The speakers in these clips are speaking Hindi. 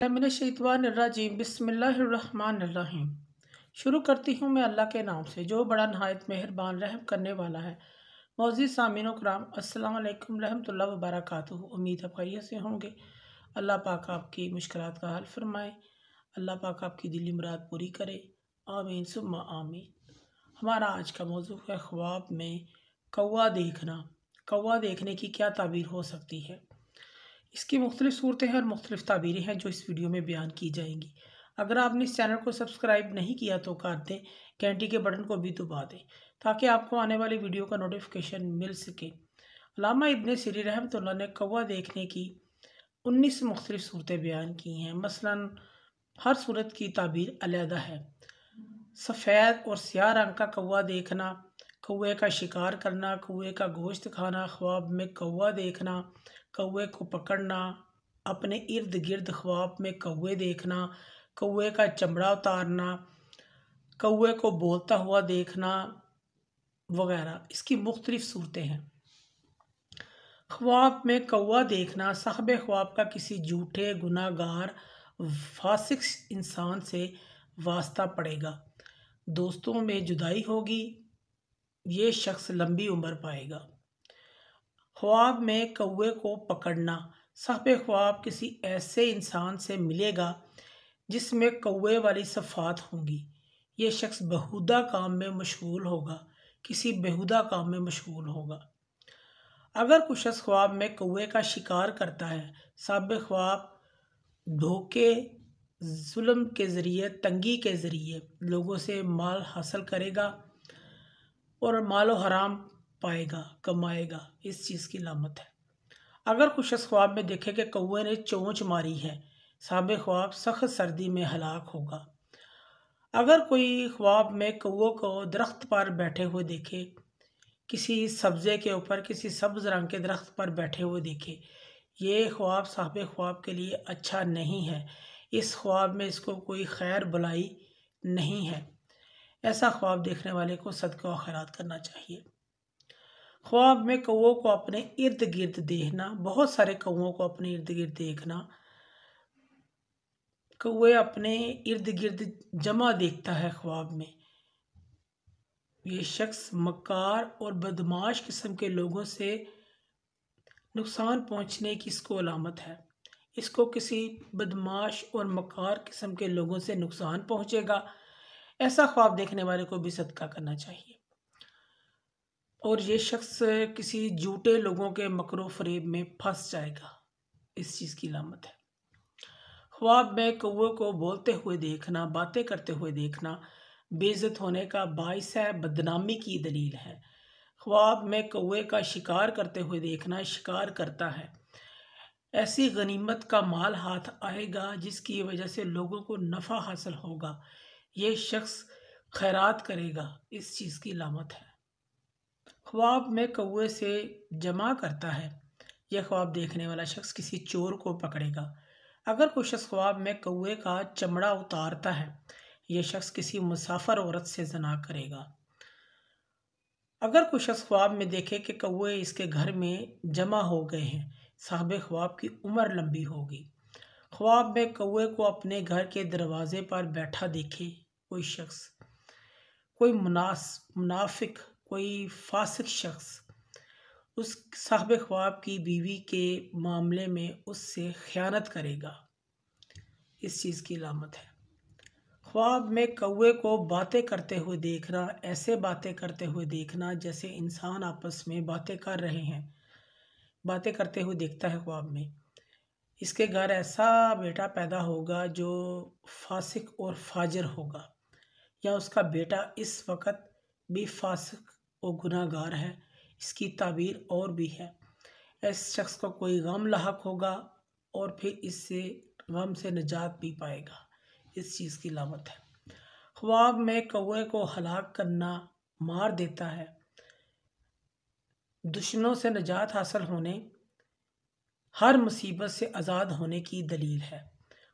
मिनश्शैतानिर्रजीम बिस्मिल्लाहिर्रहमानिर्रहीम। शुरू करती हूँ मैं अल्लाह के नाम से जो बड़ा नहायत मेहरबान रहम करने वाला है। मौजूद सामीन कराम अस्सलाम वालेकुम रहमतुल्लाहि व बरकातुहू। उम्मीद है खैरियत से होंगे। अल्लाह पाक आपकी मुश्किलात का हल फरमाए। अल्लाह पाक आपकी दिली मुराद पूरी करे। आमीन सुम्मा आमीन। हमारा आज का मौजू है ख्वाब में कौवा देखना। कौवा देखने की क्या ताबीर हो सकती है। इसकी मुख्तलिफ़ सूरतें हैं और मुख्तलिफ़ ताबीरें हैं जो इस वीडियो में बयान की जाएंगी। अगर आपने इस चैनल को सब्सक्राइब नहीं किया तो कर दें, घंटी के बटन को भी दबा दें ताकि आपको आने वाली वीडियो का नोटिफिकेशन मिल सके। अल्लामा इब्न सीरी रहमतुल्लाह ने कौवा देखने की 19 मुख्तलिफ़ सूरतें बयान की हैं। मसलन हर सूरत की ताबीर अलहदा है। सफ़ेद और स्याह रंग का कौवा देखना, कौवे का शिकार करना, कौवे का गोश्त खाना, ख्वाब में कौवा देखना, कौवे को पकड़ना, अपने इर्द गिर्द ख्वाब में कौवे देखना, कौवे का चमड़ा उतारना, कौवे को बोलता हुआ देखना वगैरह, इसकी मुख्तलिफ सूरतें हैं। ख्वाब में कौवा देखना, साहब ख्वाब का किसी झूठे गुनाहगार फासिक इंसान से वास्ता पड़ेगा, दोस्तों में जुदाई होगी, ये शख्स लंबी उम्र पाएगा। ख्वाब में कौवे को पकड़ना, साहब ख्वाब किसी ऐसे इंसान से मिलेगा जिसमें कौवे वाली सफ़ात होंगी, ये शख्स बेहुदा काम में मशगूल होगा, किसी बेहुदा काम में मशगूल होगा। अगर कुछ शख्स ख्वाब में कौवे का शिकार करता है, साहब ख्वाब धोखे जुल्म के ज़रिए, तंगी के ज़रिए लोगों से माल हासिल करेगा और मालो हराम पाएगा, कमाएगा, इस चीज़ की लामत है। अगर कुछ शख्स ख्वाब में देखे कि कौवे ने चोंच मारी है, साहब ख्वाब सख्त सर्दी में हलाक होगा। अगर कोई ख्वाब में कौवे को दरख्त पर बैठे हुए देखे, किसी सब्ज़े के ऊपर, किसी सब्ज़ रंग के दरख्त पर बैठे हुए देखे, ये ख्वाब साहब ख्वाब के लिए अच्छा नहीं है। इस ख्वाब में इसको कोई खैर बुलाई नहीं है। ऐसा ख्वाब देखने वाले को सदका व खैरात करना चाहिए। ख्वाब में कौवों को अपने इर्द गिर्द देखना, बहुत सारे कौवों को अपने इर्द गिर्द देखना, कौवे अपने इर्द गिर्द जमा देखता है ख्वाब में, ये शख्स मक्कार और बदमाश किस्म के लोगों से नुकसान पहुंचने की इसको अलामत है। इसको किसी बदमाश और मक्कार किस्म के लोगों से नुकसान पहुंचेगा। ऐसा ख्वाब देखने वाले को भी सदका करना चाहिए। और ये शख्स किसी झूठे लोगों के मकरो फरेब में फंस जाएगा, इस चीज़ की लामत है। ख्वाब में कौवे को बोलते हुए देखना, बातें करते हुए देखना बेइज्जत होने का बाइस है, बदनामी की दलील है। ख्वाब में कौवे का शिकार करते हुए देखना, शिकार करता है, ऐसी गनीमत का माल हाथ आएगा जिसकी वजह से लोगों को नफ़ा हासिल होगा, ये शख्स खैरात करेगा, इस चीज़ की लामत है। ख्वाब में कौवे से जमा करता है, यह ख्वाब देखने वाला शख्स किसी चोर को पकड़ेगा। अगर कोई शख्स ख्वाब में कौवे का चमड़ा उतारता है, यह शख्स किसी मुसाफिर औरत से जना करेगा। अगर कोई शख्स ख्वाब में देखे कि कौवे इसके घर में जमा हो गए हैं, साहब ख्वाब की उम्र लंबी होगी। ख्वाब में कौवे को अपने घर के दरवाजे पर बैठा देखे कोई शख्स, कोई मुनाफिक, कोई फासिक शख्स उस साहब ख्वाब की बीवी के मामले में उससे खयानत करेगा, इस चीज़ की लामत है। ख्वाब में कौवे को बातें करते हुए देखना, ऐसे बातें करते हुए देखना जैसे इंसान आपस में बातें कर रहे हैं, बातें करते हुए देखता है ख्वाब में, इसके घर ऐसा बेटा पैदा होगा जो फासिक और फाजिर होगा, या उसका बेटा इस वक्त भी फासिक और गुनाहगार है, इसकी ताबीर और भी है। इस शख्स को कोई गम लाहक होगा और फिर इससे गम से निजात भी पाएगा, इस चीज़ की लामत है। ख्वाब में कौवे को हलाक करना, मार देता है, दुश्मनों से निजात हासिल होने, हर मुसीबत से आज़ाद होने की दलील है।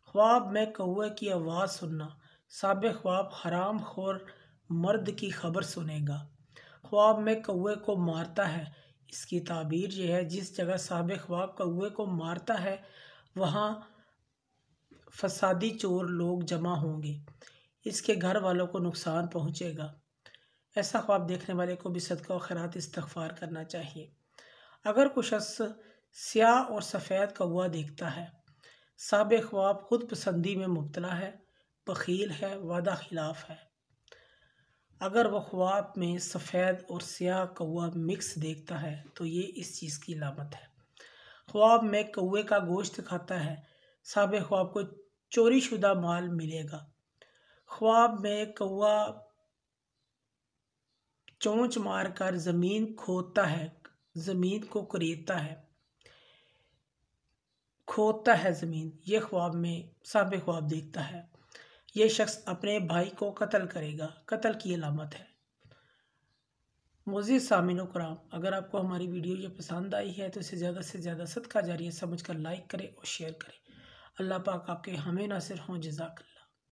ख्वाब में कौवे की आवाज़ सुनना, साहब ख्वाब हराम खोर मर्द की खबर सुनेगा। ख्वाब में कौवे को मारता है, इसकी ताबीर यह है जिस जगह साहब ख्वाब कौवे को मारता है वहाँ फसादी चोर लोग जमा होंगे, इसके घर वालों को नुकसान पहुंचेगा। ऐसा ख्वाब देखने वाले को भी सदका और खैरात इस्तिग़फ़ार करना चाहिए। अगर कोई शख्स स्याह और सफ़ेद कौवा देखता है, साहिब ख्वाब खुद पसंदी में मुब्तला है, बख़ील है, वादा खिलाफ है। अगर वह ख्वाब में सफ़ेद और स्याह कौवा मिक्स देखता है तो ये इस चीज़ की अलामत है। ख्वाब में कौवे का गोश्त खाता है, साहिब ख्वाब को चोरी शुदा माल मिलेगा। ख्वाब में कौवा चोंच मारकर ज़मीन खोदता है, ज़मीन को खोदता है ज़मीन, ये ख्वाब में साहिब ख्वाब देखता है। ये शख्स अपने भाई को कत्ल करेगा, कत्ल की अलामत है। मुअज़्ज़िज़ सामीन कराम, अगर आपको हमारी वीडियो ये पसंद आई है तो इसे ज़्यादा से ज़्यादा सदका जारिया समझकर लाइक करें और शेयर करें। अल्लाह पाक आपके हमें नासिर हों। जज़ाकल्लाह।